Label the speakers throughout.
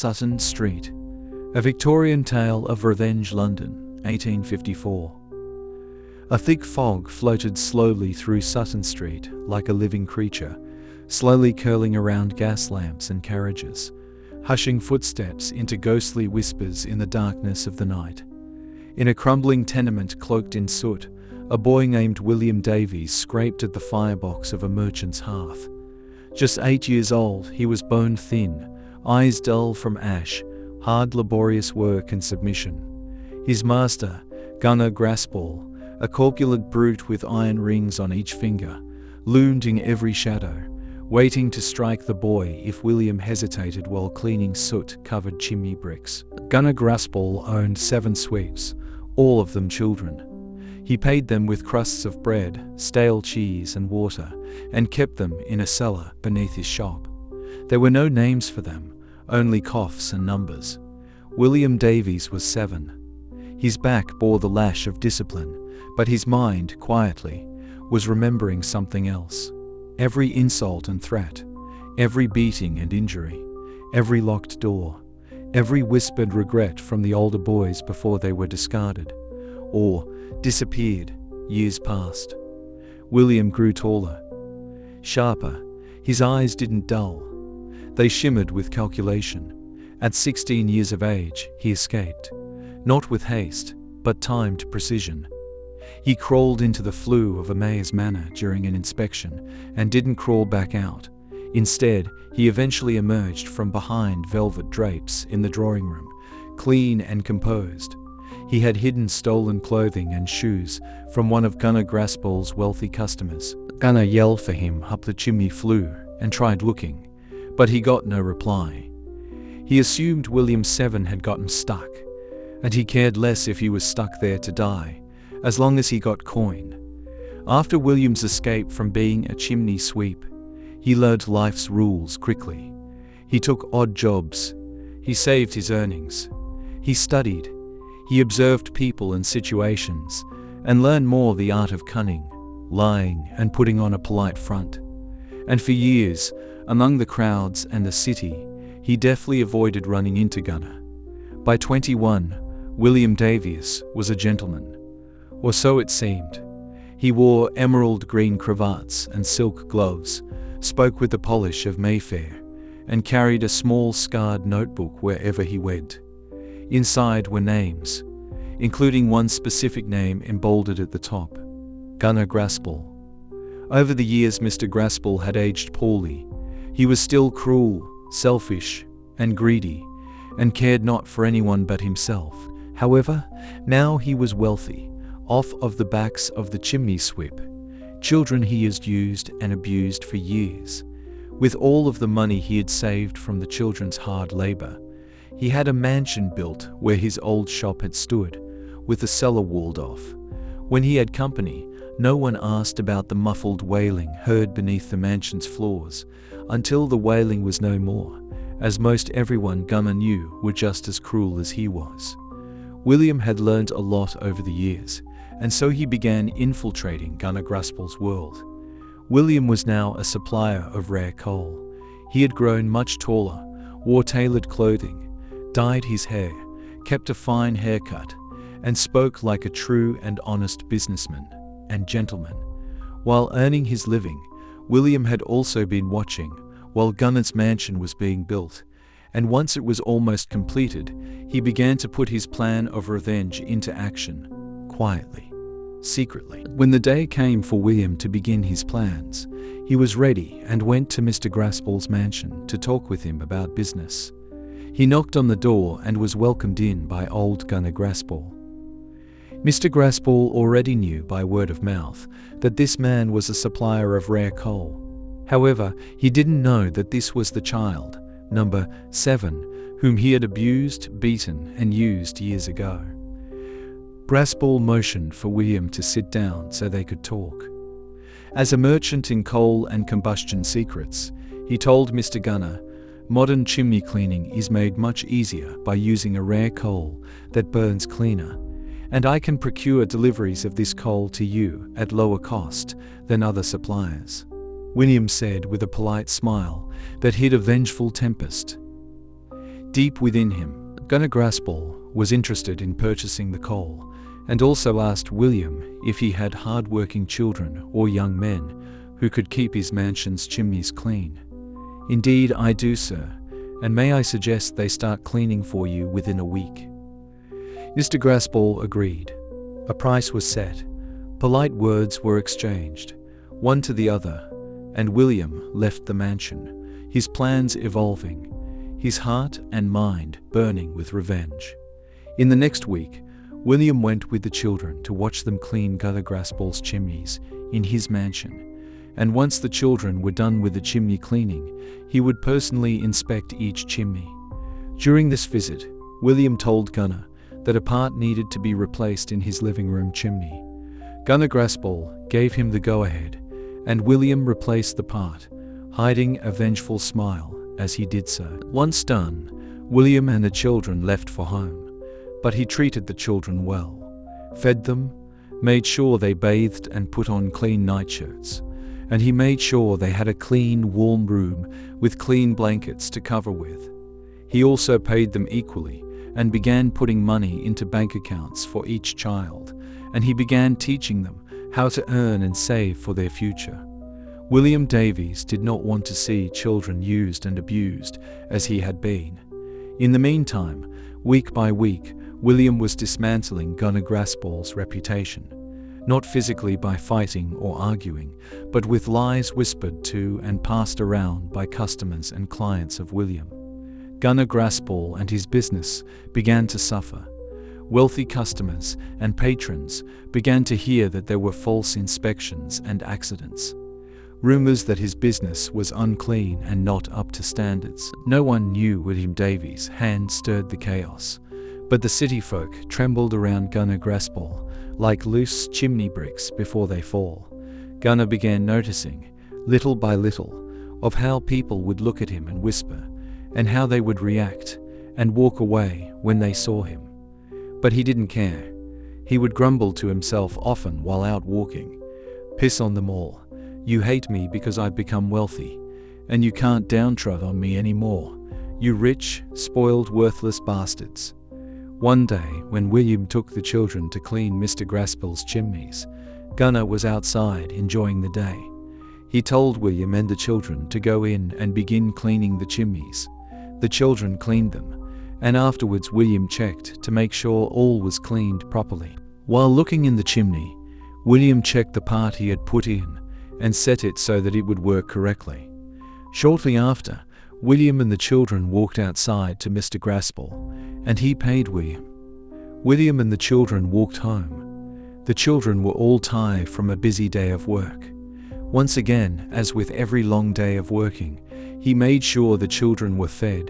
Speaker 1: Sutton Street. A Victorian Tale of Revenge, London, 1854. A thick fog floated slowly through Sutton Street like a living creature, slowly curling around gas lamps and carriages, hushing footsteps into ghostly whispers in the darkness of the night. In a crumbling tenement cloaked in soot, a boy named William Davies scraped at the firebox of a merchant's hearth. Just 8 years old, he was bone-thin, eyes dull from ash, hard laborious work and submission. His master, Gunner Graspall, a corpulent brute with iron rings on each finger, loomed in every shadow, waiting to strike the boy if William hesitated while cleaning soot-covered chimney bricks. Gunner Graspall owned 7 sweeps, all of them children. He paid them with crusts of bread, stale cheese and water, and kept them in a cellar beneath his shop. There were no names for them, only coughs and numbers. William Davies was 7. His back bore the lash of discipline, but his mind, quietly, was remembering something else. Every insult and threat, every beating and injury, every locked door, every whispered regret from the older boys before they were discarded, or disappeared. Years passed. William grew taller, sharper. His eyes didn't dull. They shimmered with calculation. At 16 years of age, he escaped, not with haste, but timed precision. He crawled into the flue of a mayor's manor during an inspection and didn't crawl back out. Instead, he eventually emerged from behind velvet drapes in the drawing room, clean and composed. He had hidden stolen clothing and shoes from one of Gunner Graspall's wealthy customers. Gunner yelled for him up the chimney flue and tried looking, but he got no reply. He assumed William 7 had gotten stuck, and he cared less if he was stuck there to die, as long as he got coin. After William's escape from being a chimney sweep, he learned life's rules quickly. He took odd jobs. He saved his earnings. He studied. He observed people and situations, and learned more the art of cunning, lying, and putting on a polite front. And for years, among the crowds and the city, he deftly avoided running into Gunner. By 21, William Davies was a gentleman, or so it seemed. He wore emerald green cravats and silk gloves, spoke with the polish of Mayfair, and carried a small scarred notebook wherever he went. Inside were names, including one specific name emboldened at the top: Gunner Graspall. Over the years, Mr. Graspall had aged poorly. He was still cruel, selfish, and greedy, and cared not for anyone but himself. However, now he was wealthy, off of the backs of the chimney sweep, children he had used and abused for years. With all of the money he had saved from the children's hard labor, he had a mansion built where his old shop had stood, with the cellar walled off. When he had company, no one asked about the muffled wailing heard beneath the mansion's floors, until the wailing was no more, as most everyone Gunner knew were just as cruel as he was. William had learned a lot over the years, and so he began infiltrating Gunner Graspall's world. William was now a supplier of rare coal. He had grown much taller, wore tailored clothing, dyed his hair, kept a fine haircut, and spoke like a true and honest businessman and gentleman. While earning his living, William had also been watching while Gunner's mansion was being built, and once it was almost completed, he began to put his plan of revenge into action, quietly, secretly. When the day came for William to begin his plans, he was ready and went to Mr. Graspall's mansion to talk with him about business. He knocked on the door and was welcomed in by old Gunner Graspall. Mr. Graspall already knew by word of mouth that this man was a supplier of rare coal. However, he didn't know that this was the child, number 7, whom he had abused, beaten, and used years ago. Graspall motioned for William to sit down so they could talk. As a merchant in coal and combustion secrets, he told Mr. Gunner, modern chimney cleaning is made much easier by using a rare coal that burns cleaner, and I can procure deliveries of this coal to you at lower cost than other suppliers. William said with a polite smile that hid a vengeful tempest. Deep within him, Gunner Graspall was interested in purchasing the coal, and also asked William if he had hard-working children or young men who could keep his mansion's chimneys clean. "Indeed I do, sir, and may I suggest they start cleaning for you within a week?" Mr. Graspall agreed. A price was set. Polite words were exchanged, one to the other, and William left the mansion, his plans evolving, his heart and mind burning with revenge. In the next week, William went with the children to watch them clean Gunner Graspall's chimneys in his mansion, and once the children were done with the chimney cleaning, he would personally inspect each chimney. During this visit, William told Gunner that a part needed to be replaced in his living room chimney. Gunner Graspall gave him the go-ahead, and William replaced the part, hiding a vengeful smile as he did so. Once done, William and the children left for home, but he treated the children well, fed them, made sure they bathed and put on clean nightshirts, and he made sure they had a clean, warm room with clean blankets to cover with. He also paid them equally and began putting money into bank accounts for each child, and he began teaching them how to earn and save for their future. William Davies did not want to see children used and abused as he had been. In the meantime, week by week, William was dismantling Gunner Graspall's reputation, not physically by fighting or arguing, but with lies whispered to and passed around by customers and clients of William. Gunner Graspall and his business began to suffer. Wealthy customers and patrons began to hear that there were false inspections and accidents. Rumors that his business was unclean and not up to standards. No one knew William Davies' hand stirred the chaos, but the city folk trembled around Gunner Graspall like loose chimney bricks before they fall. Gunner began noticing, little by little, of how people would look at him and whisper, and how they would react and walk away when they saw him. But he didn't care. He would grumble to himself often while out walking. "Piss on them all. You hate me because I've become wealthy, and you can't downtrod on me anymore. You rich, spoiled, worthless bastards." One day, when William took the children to clean Mr. Graspall's chimneys, Gunner was outside enjoying the day. He told William and the children to go in and begin cleaning the chimneys. The children cleaned them, and afterwards William checked to make sure all was cleaned properly. While looking in the chimney, William checked the part he had put in and set it so that it would work correctly. Shortly after, William and the children walked outside to Mr. Graspall, and he paid William. William and the children walked home. The children were all tired from a busy day of work. Once again, as with every long day of working, he made sure the children were fed,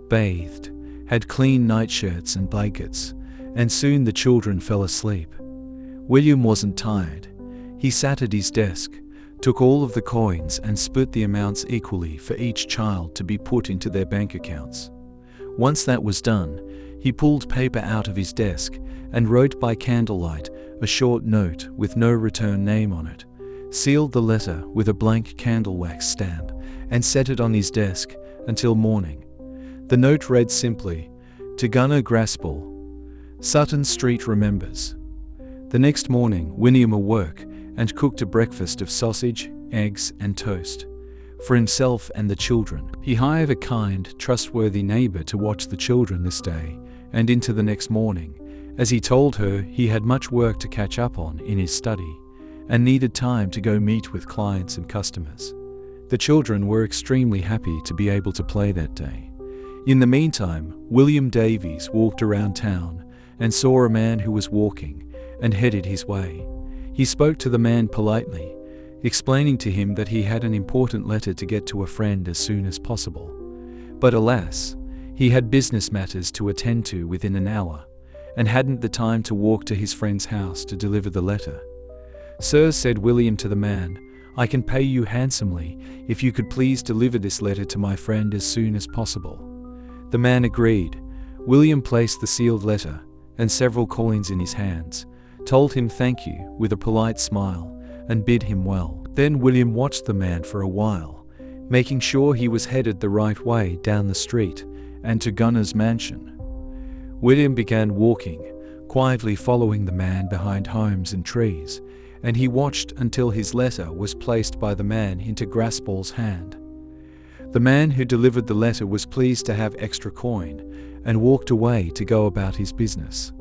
Speaker 1: bathed, had clean nightshirts and blankets, and soon the children fell asleep. William wasn't tired. He sat at his desk, took all of the coins and split the amounts equally for each child to be put into their bank accounts. Once that was done, he pulled paper out of his desk and wrote by candlelight a short note with no return name on it, sealed the letter with a blank candle wax stamp, and set it on his desk until morning. The note read simply, "To Gunner Graspall, Sutton Street remembers." The next morning, William awoke and cooked a breakfast of sausage, eggs, and toast. For himself and the children, he hired a kind, trustworthy neighbor to watch the children this day and into the next morning, as he told her he had much work to catch up on in his study and needed time to go meet with clients and customers. The children were extremely happy to be able to play that day. In the meantime, William Davies walked around town and saw a man who was walking and headed his way. He spoke to the man politely, explaining to him that he had an important letter to get to a friend as soon as possible. But alas, he had business matters to attend to within an hour, and hadn't the time to walk to his friend's house to deliver the letter. "Sir," said William to the man, "I can pay you handsomely if you could please deliver this letter to my friend as soon as possible." The man agreed. William placed the sealed letter and several coins in his hands, told him thank you with a polite smile, and bid him well. Then William watched the man for a while, making sure he was headed the right way down the street and to Gunnar's mansion. William began walking, quietly following the man behind homes and trees, and he watched until his letter was placed by the man into Graspall's hand. The man who delivered the letter was pleased to have extra coin and walked away to go about his business.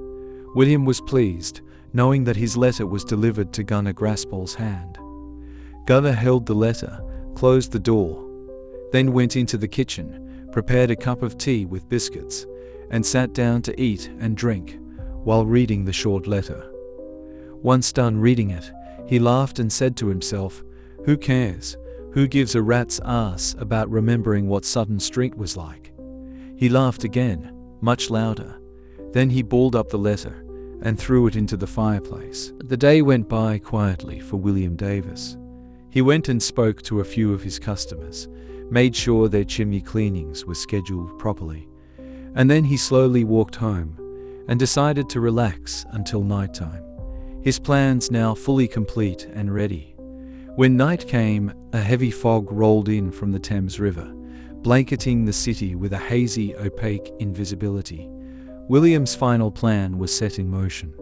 Speaker 1: William was pleased, knowing that his letter was delivered to Gunnar Graspall's hand. Gunnar held the letter, closed the door, then went into the kitchen, prepared a cup of tea with biscuits, and sat down to eat and drink while reading the short letter. Once done reading it, he laughed and said to himself, "Who cares? Who gives a rat's ass about remembering what Sutton Street was like?" He laughed again, much louder. Then he balled up the letter and threw it into the fireplace. The day went by quietly for William Davis. He went and spoke to a few of his customers, made sure their chimney cleanings were scheduled properly, and then he slowly walked home and decided to relax until nighttime, his plans now fully complete and ready. When night came, a heavy fog rolled in from the Thames River, blanketing the city with a hazy, opaque invisibility. William's final plan was set in motion.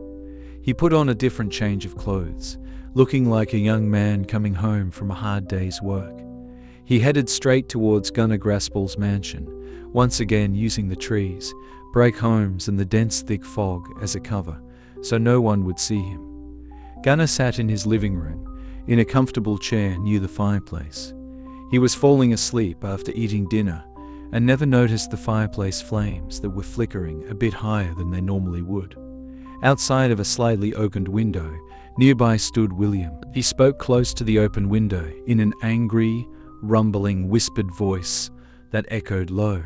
Speaker 1: He put on a different change of clothes, looking like a young man coming home from a hard day's work. He headed straight towards Gunnar Graspall's mansion, once again using the trees, break homes and the dense thick fog as a cover, so no one would see him. Gunnar sat in his living room, in a comfortable chair near the fireplace. He was falling asleep after eating dinner, and never noticed the fireplace flames that were flickering a bit higher than they normally would. Outside of a slightly opened window, nearby stood William. He spoke close to the open window in an angry, rumbling, whispered voice that echoed low.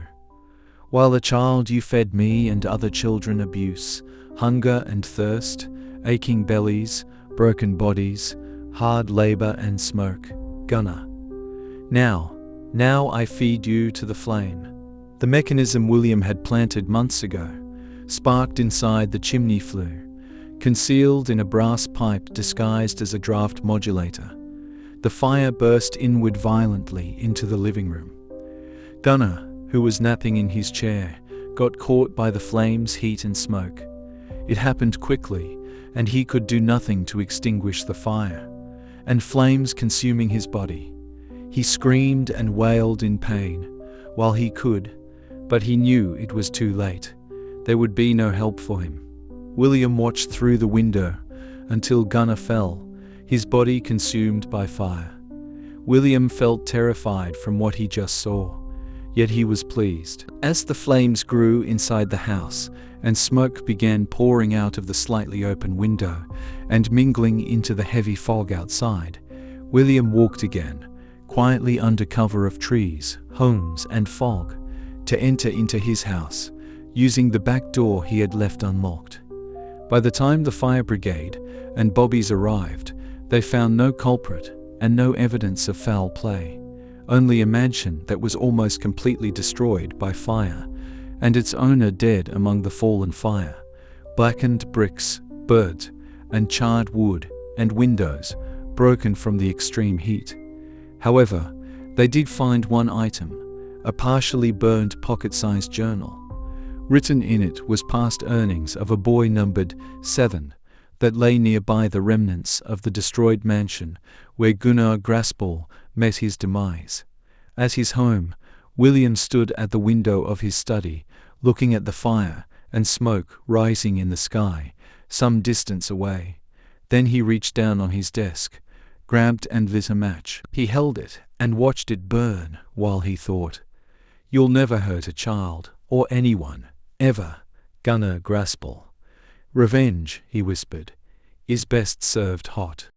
Speaker 1: "While a child you fed me and other children abuse, hunger and thirst, aching bellies, broken bodies, hard labor and smoke, Gunnar. Now I feed you to the flame." The mechanism William had planted months ago, sparked inside the chimney flue, concealed in a brass pipe disguised as a draft modulator. The fire burst inward violently into the living room. Gunnar, who was napping in his chair, got caught by the flames, heat and smoke. It happened quickly, and he could do nothing to extinguish the fire, and flames consuming his body. He screamed and wailed in pain while he could, but he knew it was too late. There would be no help for him. William watched through the window until Gunnar fell, his body consumed by fire. William felt terrified from what he just saw, yet he was pleased. As the flames grew inside the house and smoke began pouring out of the slightly open window and mingling into the heavy fog outside, William walked again, quietly under cover of trees, homes and fog, to enter into his house, using the back door he had left unlocked. By the time the fire brigade and bobbies arrived, they found no culprit and no evidence of foul play, only a mansion that was almost completely destroyed by fire, and its owner dead among the fallen fire, blackened bricks, burnt and charred wood, and windows broken from the extreme heat. However, they did find one item, a partially burned pocket-sized journal. Written in it was past earnings of a boy numbered 7 that lay nearby the remnants of the destroyed mansion where Gunnar Graspall met his demise. At his home, William stood at the window of his study, looking at the fire and smoke rising in the sky, some distance away. Then he reached down on his desk, grabbed and lit a match. He held it and watched it burn while he thought, "You'll never hurt a child or anyone, ever, Gunnar Graspall. Revenge," he whispered, "is best served hot."